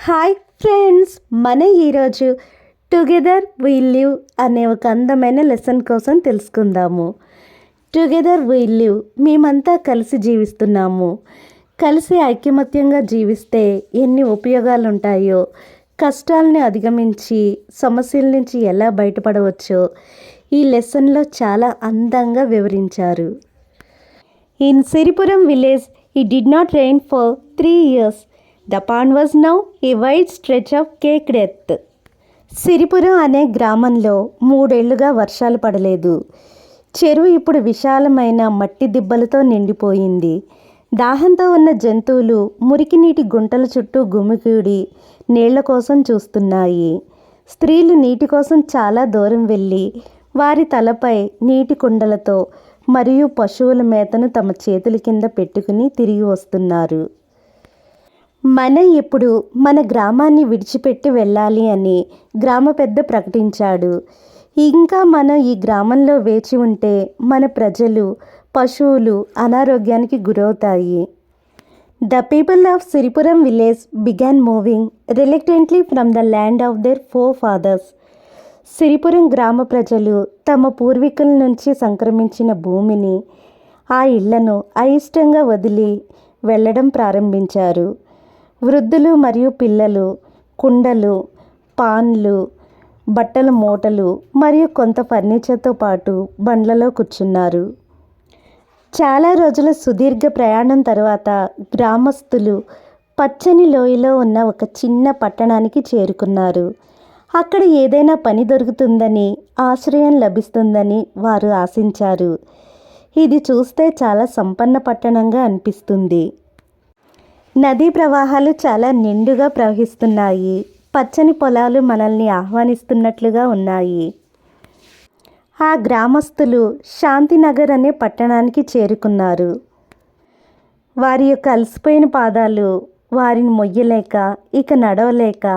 Hi friends, మన ఈరోజు together we live అనే ఒక అందమైన లెసన్ కోసం తెలుసుకుందాము. టుగెదర్ వీ లివ్, మేమంతా కలిసి జీవిస్తున్నాము. కలిసి ఐకమత్యంగా జీవిస్తే ఎన్ని ఉపయోగాలు ఉంటాయో, కష్టాలని అధిగమించి సమస్యల నుంచి ఎలా బయటపడవచ్చో ఈ లెసన్లో చాలా అందంగా వివరించారు. In Siripuram village, it did not rain for 3 years. The pond was now a wide stretch of caked earth. Siripuram అనే గ్రామంలో 3 ఏళ్లుగా వర్షాలు పడలేదు. చెరువు ఇప్పుడు విశాలమైన మట్టి దిబ్బలతో నిండిపోయింది. దాహంతో ఉన్న జంతువులు మురికి నీటి గుంటల చుట్టూ గుమికూడి నీళ్ల కోసం చూస్తున్నాయి. స్త్రీలు నీటి కోసం చాలా దూరం వెళ్ళి వారి తలపై నీటి కుండలతో మరియు పశువుల మేతను తమ చేతుల కింద పెట్టుకుని తిరిగి వస్తున్నారు. మనం ఇప్పుడు మన గ్రామాన్ని విడిచిపెట్టి వెళ్ళాలి అని గ్రామ పెద్ద ప్రకటించాడు. ఇంకా మనం ఈ గ్రామంలో వేచి ఉంటే మన ప్రజలు, పశువులు అనారోగ్యానికి గురవుతాయి. The people of Siripuram village began moving reluctantly from the land of their forefathers. Siripuram గ్రామ ప్రజలు తమ పూర్వీకుల నుంచి సంక్రమించిన భూమిని, ఆ ఇళ్లను అయిష్టంగా వదిలి వెళ్ళడం ప్రారంభించారు. వృద్ధులు మరియు పిల్లలు కుండలు, పాన్లు, బట్టల మూటలు మరియు కొంత ఫర్నిచర్తో పాటు బండ్లలో కూర్చున్నారు. చాలా రోజుల సుదీర్ఘ ప్రయాణం తర్వాత గ్రామస్తులు పచ్చని లోయలో ఉన్న ఒక చిన్న పట్టణానికి చేరుకున్నారు. అక్కడ ఏదైనా పని దొరుకుతుందని, ఆశ్రయం లభిస్తుందని వారు ఆశించారు. ఇది చూస్తే చాలా సంపన్న పట్టణంగా అనిపిస్తుంది. నదీ ప్రవాహాలు చాలా నిండుగా ప్రవహిస్తున్నాయి. పచ్చని పొలాలు మనల్ని ఆహ్వానిస్తున్నట్లుగా ఉన్నాయి. ఆ గ్రామస్తులు శాంతినగర్ అనే పట్టణానికి చేరుకున్నారు. వారి యొక్క అలసిపోయిన పాదాలు వారిని మొయ్యలేక, ఇక నడవలేక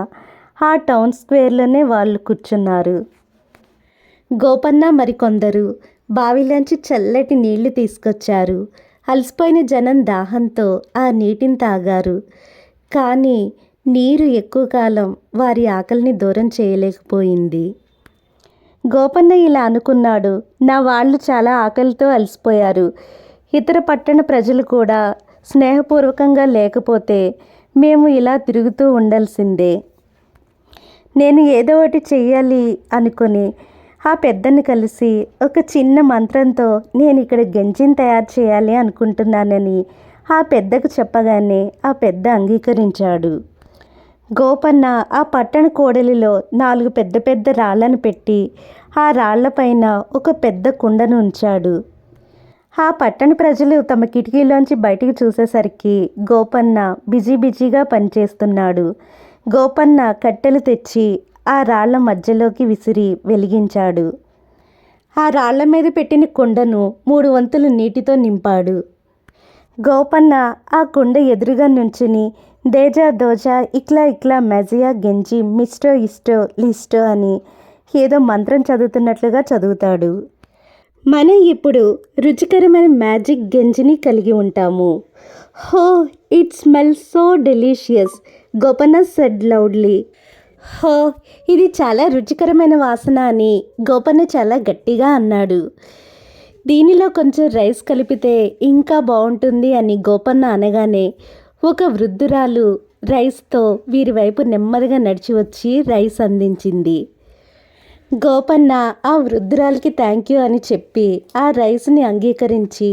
ఆ టౌన్ స్క్వేర్లోనే వాళ్ళు కూర్చున్నారు. గోపన్న మరికొందరు బావిలోంచి చల్లటి నీళ్లు తీసుకొచ్చారు. అలసిపోయిన జనం దాహంతో ఆ నీటిని తాగారు. కానీ నీరు ఎక్కువ కాలం వారి ఆకలిని దూరం చేయలేకపోయింది. గోపన్న ఇలా అనుకున్నాడు, నా వాళ్ళు చాలా ఆకలితో అలసిపోయారు. ఇతర పట్టణ ప్రజలు కూడా స్నేహపూర్వకంగా లేకపోతే మేము ఇలా తిరుగుతూ ఉండాల్సిందే. నేను ఏదో ఒకటి చెయ్యాలి అనుకుని ఆ పెద్దని కలిసి ఒక చిన్న మంత్రంతో నేను ఇక్కడ గంజిని తయారు చేయాలి అనుకుంటున్నానని ఆ పెద్దకు చెప్పగానే ఆ పెద్ద అంగీకరించాడు. గోపన్న ఆ పట్టణ కోడలిలో 4 పెద్ద పెద్ద రాళ్లను పెట్టి ఆ రాళ్లపైన ఒక పెద్ద కుండను ఉంచాడు. ఆ పట్టణ ప్రజలు తమ కిటికీలోంచి బయటికి చూసేసరికి గోపన్న బిజీగా పనిచేస్తున్నాడు. గోపన్న కట్టెలు తెచ్చి ఆ రాళ్ల మధ్యలోకి విసిరి వెలిగించాడు. ఆ రాళ్ల మీద పెట్టిన కుండను 3 వంతులు నీటితో నింపాడు. గోపన్న ఆ కుండ ఎదురుగా నుంచుని దేజా దోజా ఇక్లా మెజియా గెంజి మిస్టో ఇస్టో లిస్టో అని ఏదో మంత్రం చదువుతున్నట్లుగా చదువుతాడు. మనం ఇప్పుడు రుచికరమైన మ్యాజిక్ గంజిని కలిగి ఉంటాము. హో, it smells so delicious, Gopanna said loudly. హో, ఇది చాలా రుచికరమైన వాసన అని గోపన్న చాలా గట్టిగా అన్నాడు. దీనిలో కొంచెం రైస్ కలిపితే ఇంకా బాగుంటుంది అని గోపన్న అనగానే ఒక వృద్ధురాలు రైస్తో వీరి వైపు నెమ్మదిగా నడిచి వచ్చి రైస్ అందించింది. గోపన్న ఆ వృద్ధురాలికి థ్యాంక్ యూ అని చెప్పి ఆ రైస్ని అంగీకరించి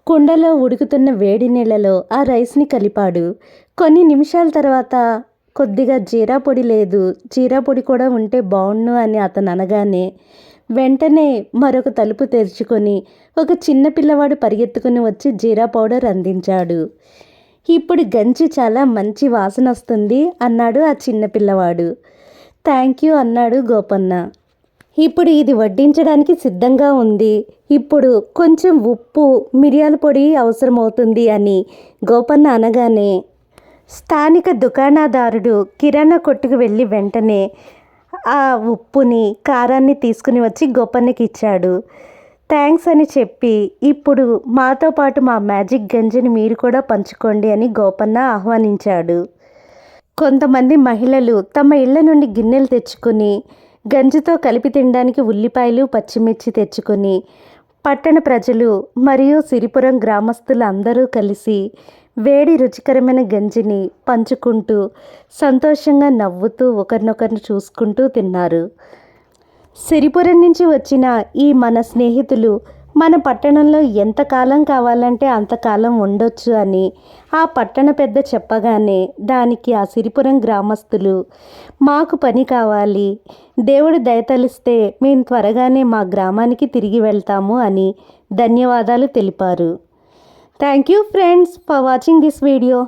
కుండలో ఉడుకుతున్న వేడి నీళ్ళలో ఆ రైస్ని కలిపాడు. కొన్ని నిమిషాల తర్వాత కొద్దిగా జీరా పొడి లేదు, జీరా పొడి కూడా ఉంటే బాగుండు అని అతను అనగానే వెంటనే మరొక తలుపు తెరుచుకొని ఒక చిన్న పిల్లవాడు పరిగెత్తుకుని వచ్చి జీరా పౌడర్ అందించాడు. ఇప్పుడు గంజి చాలా మంచి వాసన వస్తుంది అన్నాడు ఆ చిన్న పిల్లవాడు. థ్యాంక్ యూ అన్నాడు గోపన్న. ఇప్పుడు ఇది వడ్డించడానికి సిద్ధంగా ఉంది. ఇప్పుడు కొంచెం ఉప్పు, మిరియాల పొడి అవసరమవుతుంది అని గోపన్న అనగానే స్థానిక దుకాణదారుడు కిరాణా కొట్టుకు వెళ్ళి వెంటనే ఆ ఉప్పుని, కారాన్ని తీసుకుని వచ్చి గోపన్నకి ఇచ్చాడు. థ్యాంక్స్ అని చెప్పి ఇప్పుడు మాతో పాటు మా మ్యాజిక్ గంజిని మీరు కూడా పంచుకోండి అని గోపన్న ఆహ్వానించాడు. కొంతమంది మహిళలు తమ ఇళ్ల నుండి గిన్నెలు తెచ్చుకొని గంజితో కలిపి తినడానికి ఉల్లిపాయలు పచ్చిమిర్చి తెచ్చుకొని పట్టణ ప్రజలు మరియు సిరిపురం గ్రామస్తులు అందరూ కలిసి వేడి రుచికరమైన గంజిని పంచుకుంటూ సంతోషంగా నవ్వుతూ ఒకరినొకరిని చూసుకుంటూ తిన్నారు. సిరిపురం నుంచి వచ్చిన ఈ మన స్నేహితులు మన పట్టణంలో ఎంతకాలం కావాలంటే అంతకాలం ఉండొచ్చు అని ఆ పట్టణ పెద్ద చెప్పగానే దానికి ఆ సిరిపురం గ్రామస్తులు మాకు పని కావాలి, దేవుడు దయతలిస్తే మేము త్వరగానే మా గ్రామానికి తిరిగి వెళ్తాము అని ధన్యవాదాలు తెలిపారు. Thank you friends for watching this video.